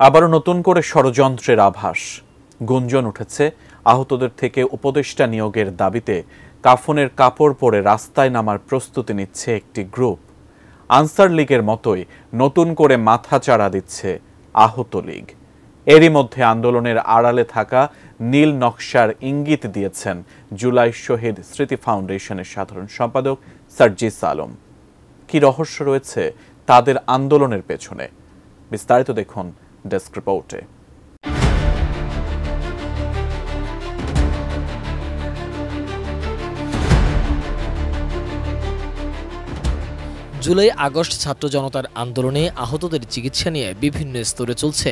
আবারও নতুন করে ষড়যন্ত্রের আভাস। গুঞ্জন উঠেছে আহতদের থেকে উপদেষ্টা নিয়োগের দাবিতে কাফনের কাপড় পরে রাস্তায় নামার প্রস্তুতি নিচ্ছে একটি গ্রুপ। আনসার লীগের মতোই নতুন করে মাথাচাড়া দিচ্ছে আহত লীগ। এরই মধ্যে আন্দোলনের আড়ালে থাকা নীল নকশার ইঙ্গিত দিয়েছেন জুলাই শহীদ স্মৃতি ফাউন্ডেশনের সাধারণ সম্পাদক সার্জিস আলম। কি রহস্য রয়েছে তাদের আন্দোলনের পেছনে? বিস্তারিত দেখুন ডেস্ক রিপোর্টে। জুলাই আগস্ট ছাত্র জনতার আন্দোলনে আহতদের চিকিৎসা নিয়ে বিভিন্ন স্তরে চলছে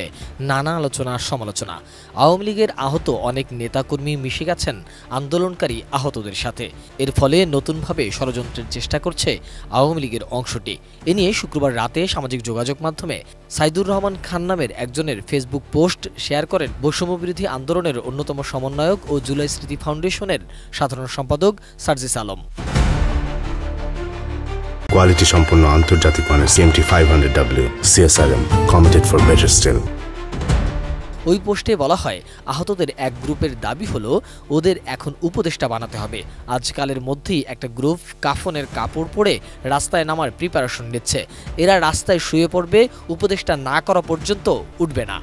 নানা আলোচনা সমালোচনা। আওয়ামী লীগের আহত অনেক নেতাকর্মী মিশে গেছেন আন্দোলনকারী আহতদের সাথে। এর ফলে নতুনভাবে ষড়যন্ত্রের চেষ্টা করছে আওয়ামী লীগের অংশটি। এ নিয়ে শুক্রবার রাতে সামাজিক যোগাযোগ মাধ্যমে সাইদুর রহমান খান নামের একজনের ফেসবুক পোস্ট শেয়ার করেন বৈষম্যবিরোধী আন্দোলনের অন্যতম সমন্বয়ক ও জুলাই স্মৃতি ফাউন্ডেশনের সাধারণ সম্পাদক সার্জিস আলম। কোয়ালিটি সম্পন্ন আন্তর্জাতিক মানের CMT 500W CSRM committed for better still। ওই পোস্টে বলা হয়, আহতদের এক গ্রুপের দাবি হলো ওদের এখন উপদেষ্টা বানাতে হবে। আজকালের মধ্যেই একটা গ্রুপ কাফনের কাপড় পরে রাস্তায় নামার প্রিপারেশন নিচ্ছে। এরা রাস্তায় শুয়ে পড়বে, উপদেষ্টা না করা পর্যন্ত উঠবে না।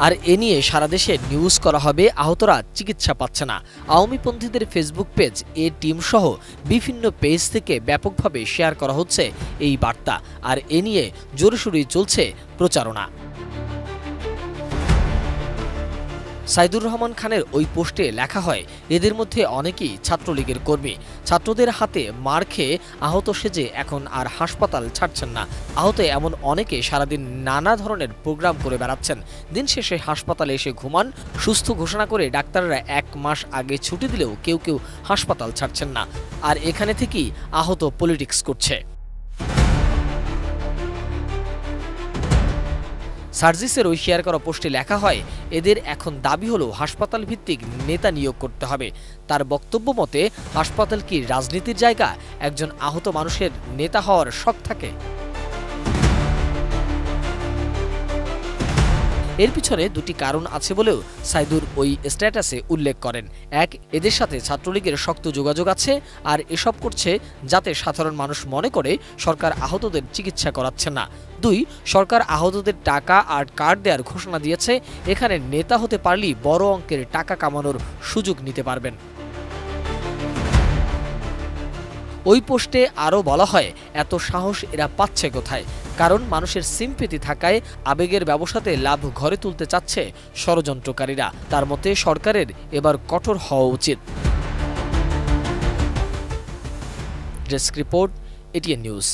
আর এ নিয়ে সারা দেশে নিউজ করা হবে আহতরা চিকিৎসা পাচ্ছে না। আওয়ামীপন্থীদের ফেসবুক পেজ এ টিম সহ বিভিন্ন পেজ থেকে ব্যাপকভাবে শেয়ার করা হচ্ছে এই বার্তা। আর এ নিয়ে জোরসোরই চলছে প্রচারণা। সাইদুর রহমান খানের ওই পোস্টে লেখা হয়, এদের মধ্যে অনেকেই ছাত্রলীগের কর্মী। ছাত্রদের হাতে মার খেয়ে আহত সেজে এখন আর হাসপাতাল ছাড়ছেন না। আহত এমন অনেকে সারাদিন নানা ধরনের প্রোগ্রাম করে বেড়াচ্ছেন। দিন শেষে হাসপাতালে এসে ঘুমান। সুস্থ ঘোষণা করে ডাক্তাররা 1 মাস আগে ছুটি দিলেও কেউ কেউ হাসপাতাল ছাড়ছেন না। আর এখানে থেকেই আহত পলিটিক্স করছে। সার্জিসের ওই শেয়ার করা পোস্টে লেখা হয়, এদের এখন দাবি হলো হাসপাতাল ভিত্তিক নেতা নিয়োগ করতে হবে। তার বক্তব্য মতে, হাসপাতাল কি রাজনীতির জায়গা? একজন আহত মানুষের নেতা হওয়ার শখ থাকে? এর পিছনে দুটি কারণ আছে বলেও সাইদুর ওই স্ট্যাটাসে উল্লেখ করেন। এক, এদের সাথে ছাত্রলীগের শক্ত যোগাযোগ আছে, আর এসব করছে যাতে সাধারণ মানুষ মনে করে সরকার আহতদের চিকিৎসা করাচ্ছে না। 2, সরকার আহতদের টাকা আর কার্ড দেওয়ার ঘোষণা দিয়েছে। এখানে নেতা হতে পারলেই বড় অঙ্কের টাকা কামানোর সুযোগ নিতে পারবেন। ওই পোস্টে আরও বলা হয়, এত সাহস এরা পাচ্ছে কোথায়? কারণ মানুষের সিম্পেথি থাকায় আবেগের ব্যবসাতে লাভ ঘরে তুলতে চাচ্ছে ষড়যন্ত্রকারীরা। তার মতে সরকারের এবার কঠোর হওয়া উচিত। Desk report, ATN news.